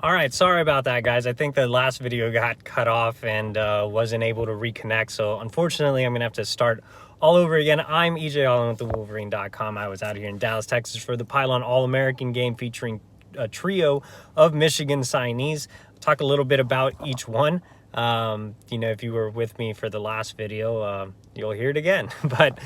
All right, sorry about that, guys. I think the last video got cut off and wasn't able to reconnect. So unfortunately, I'm going to have to start all over again. I'm EJ Allen with the Wolverine.com. I was out here in Dallas, Texas for the Pylon All-American game featuring a trio of Michigan signees. I'll talk a little bit about each one. If you were with me for the last video, you'll hear it again. But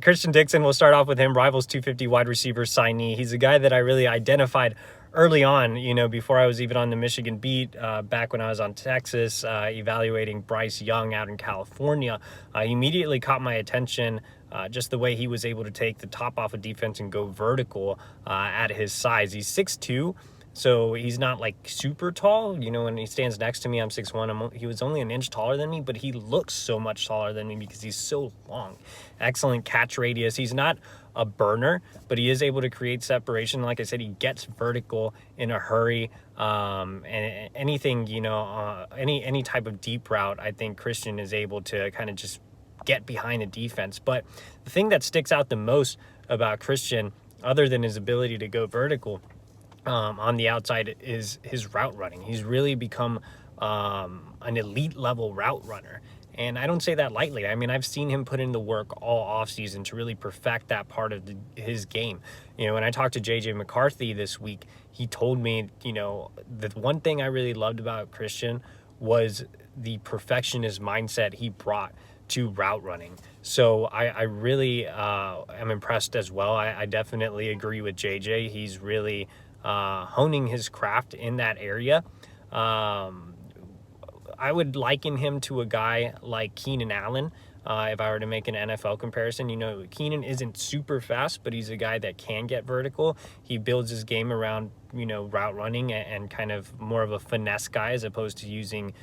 Christian Dixon, we'll start off with him, Rivals 250 wide receiver signee. He's a guy that I really identified early on, before I was even on the Michigan beat, back when I was on Texas, evaluating Bryce Young out in California. He immediately caught my attention, just the way he was able to take the top off of defense and go vertical at his size. He's 6'2". So he's not like super tall. When he stands next to me, I'm 6'1". He was only an inch taller than me, but he looks so much taller than me because he's so long. Excellent catch radius. He's not a burner, but he is able to create separation. Like I said, he gets vertical in a hurry. And anything, any type of deep route, I think Christian is able to kind of just get behind the defense. But the thing that sticks out the most about Christian, other than his ability to go vertical, on the outside, is his route running. He's really become an elite level route runner. And I don't say that lightly. I mean, I've seen him put in the work all offseason to really perfect that part of his game. When I talked to JJ McCarthy this week, he told me, the one thing I really loved about Christian was the perfectionist mindset he brought to route running. So I really am impressed as well. I definitely agree with JJ. He's really honing his craft in that area. I would liken him to a guy like Keenan Allen. If I were to make an NFL comparison, Keenan isn't super fast, but he's a guy that can get vertical. He builds his game around, route running and kind of more of a finesse guy as opposed to using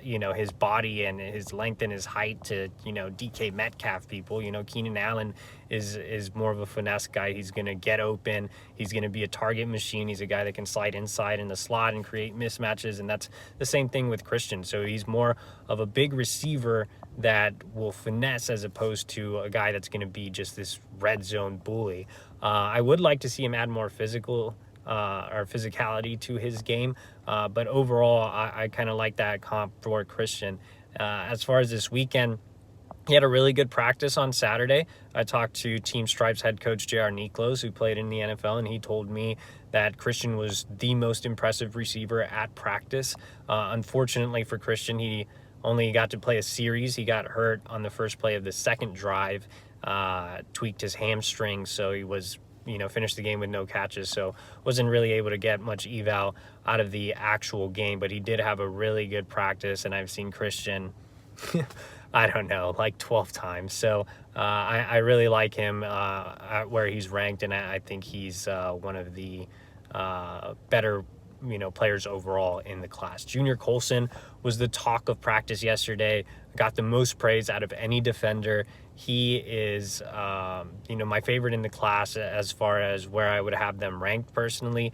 his body and his length and his height to, DK Metcalf people. Keenan Allen is more of a finesse guy. He's going to get open. He's going to be a target machine. He's a guy that can slide inside in the slot and create mismatches. And that's the same thing with Christian. So he's more of a big receiver that will finesse as opposed to a guy that's going to be just this red zone bully. I would like to see him add more physical or physicality to his game. But overall, I kind of like that comp for Christian. As far as this weekend, he had a really good practice on Saturday. I talked to Team Stripes head coach J.R. Niklos, who played in the NFL, and he told me that Christian was the most impressive receiver at practice. Unfortunately for Christian, he only got to play a series. He got hurt on the first play of the second drive, tweaked his hamstring, so he was finished the game with no catches, so wasn't really able to get much eval out of the actual game, but he did have a really good practice, and I've seen Christian, I don't know, like 12 times. So I really like him where he's ranked, and I think he's one of the better players overall in the class. Junior Colson was the talk of practice yesterday, got the most praise out of any defender. He is, my favorite in the class as far as where I would have them ranked personally.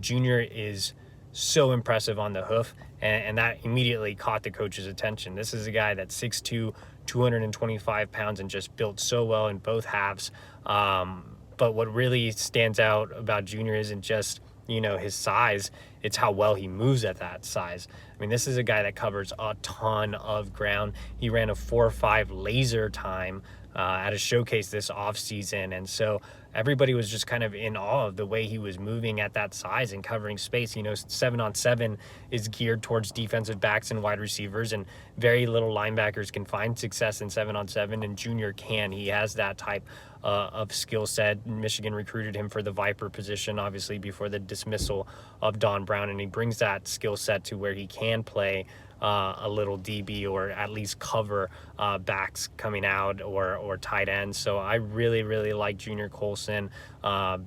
Junior is so impressive on the hoof, and that immediately caught the coach's attention. This is a guy that's 6'2", 225 pounds, and just built so well in both halves. But what really stands out about Junior isn't just his size, it's how well he moves at that size. I mean, this is a guy that covers a ton of ground. He ran a 4.5 laser time at a showcase this offseason, and so everybody was just kind of in awe of the way he was moving at that size and covering space. 7-on-7 is geared towards defensive backs and wide receivers, and very little linebackers can find success in 7-on-7, and Junior can. He has that type of skill set. Michigan recruited him for the Viper position, obviously, before the dismissal of Don Brown, and he brings that skill set to where he can play a little DB or at least cover backs coming out or tight ends. So I really, really like Junior Colson.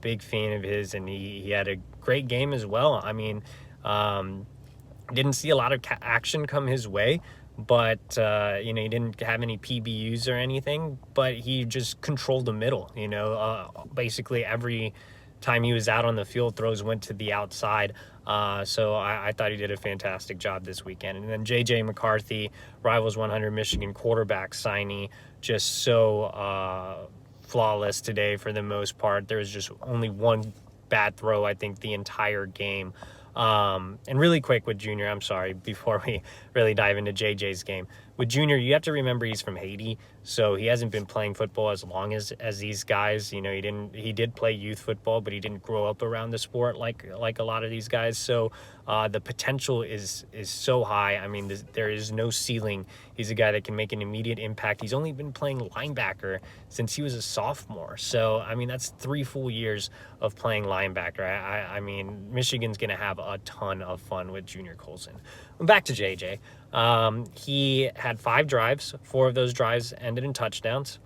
Big fan of his, and he had a great game as well. I mean, didn't see a lot of action come his way, but he didn't have any PBUs or anything, but he just controlled the middle. Basically every time he was out on the field, throws went to the outside. So I thought he did a fantastic job this weekend. And then J.J. McCarthy, Rivals 100 Michigan quarterback signee, just so flawless today for the most part. There was just only one bad throw, I think, the entire game. And really quick with Junior, I'm sorry, before we really dive into JJ's game. With Junior, you have to remember he's from Haiti, so he hasn't been playing football as long as these guys. You know, he did play youth football, but he didn't grow up around the sport like a lot of these guys. So the potential is so high. I mean, there is no ceiling. He's a guy that can make an immediate impact. He's only been playing linebacker since he was a sophomore. So, I mean, that's 3 full years of playing linebacker. I mean, Michigan's going to have a ton of fun with Junior Colson. Back to JJ. He had 5 drives. 4 of those drives ended in touchdowns.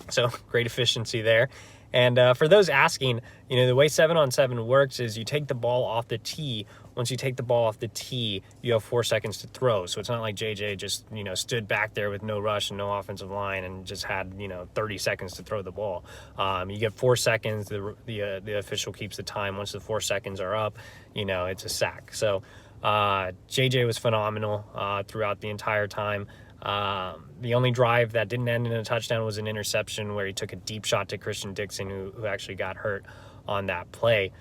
So great efficiency there. And for those asking, you know, the way 7-on-7 works is you take the ball off the tee. Once you take the ball off the tee, you have 4 seconds to throw. So it's not like JJ just, you know, stood back there with no rush and no offensive line and just had, you know, 30 seconds to throw the ball. You get 4 seconds. The official keeps the time. Once the 4 seconds are up, you know, it's a sack. So JJ was phenomenal throughout the entire time. The only drive that didn't end in a touchdown was an interception where he took a deep shot to Christian Dixon, who actually got hurt on that play.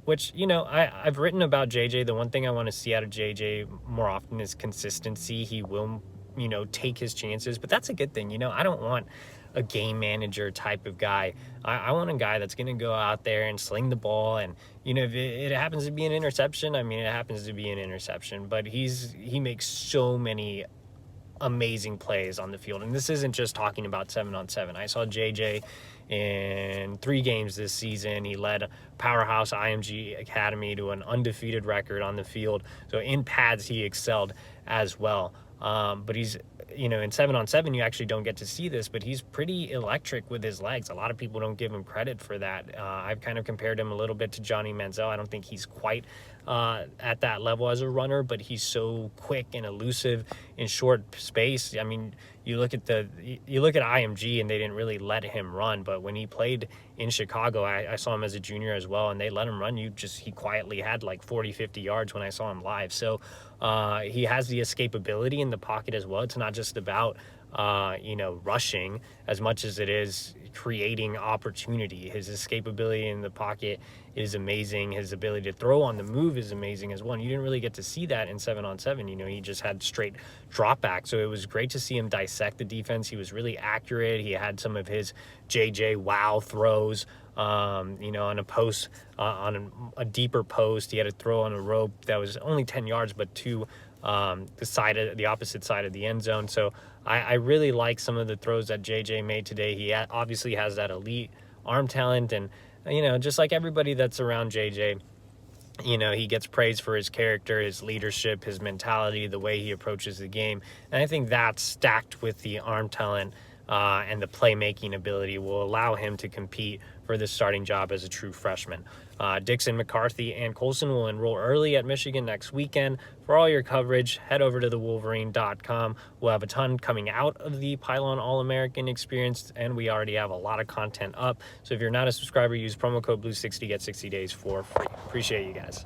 Which, you know, I've written about JJ. The one thing I want to see out of JJ more often is consistency. He will, you know, take his chances, but that's a good thing. You know, I don't want a game manager type of guy. I want a guy that's going to go out there and sling the ball. And, you know, if it happens to be an interception, I mean, it happens to be an interception, but he makes so many amazing plays on the field. And this isn't just talking about 7-on-7. I saw JJ in 3 games this season. He led Powerhouse IMG Academy to an undefeated record on the field. So in pads, he excelled as well. But he's, you know, in 7-on-7, you actually don't get to see this, but he's pretty electric with his legs. A lot of people don't give him credit for that. I've kind of compared him a little bit to Johnny Manziel. I don't think he's quite at that level as a runner, but he's so quick and elusive in short space. I mean, you look at IMG and they didn't really let him run, but when he played in Chicago, I saw him as a junior as well, and they let him run. He quietly had like 40-50 yards when I saw him live. So he has the escapability in the pocket as well. It's not just about you know, rushing as much as it is creating opportunity. His escapability in the pocket is amazing. His ability to throw on the move is amazing as well. And you didn't really get to see that in 7-on-7. You know, he just had straight drop back. So it was great to see him dissect the defense. He was really accurate. He had some of his JJ wow throws, you know, on a post, on a deeper post. He had a throw on a rope that was only 10 yards, but to the opposite side of the end zone. So I really like some of the throws that JJ made today. He obviously has that elite arm talent, and, you know, just like everybody that's around JJ, you know, he gets praised for his character, his leadership, his mentality, the way he approaches the game. And I think that stacked with the arm talent and the playmaking ability will allow him to compete for the starting job as a true freshman. Dixon, McCarthy, and Colson will enroll early at Michigan next weekend. For all your coverage, head over to thewolverine.com. We'll have a ton coming out of the Pylon All-American experience, and we already have a lot of content up. So if you're not a subscriber, use promo code BLUE60, get 60 days for free. Appreciate you guys.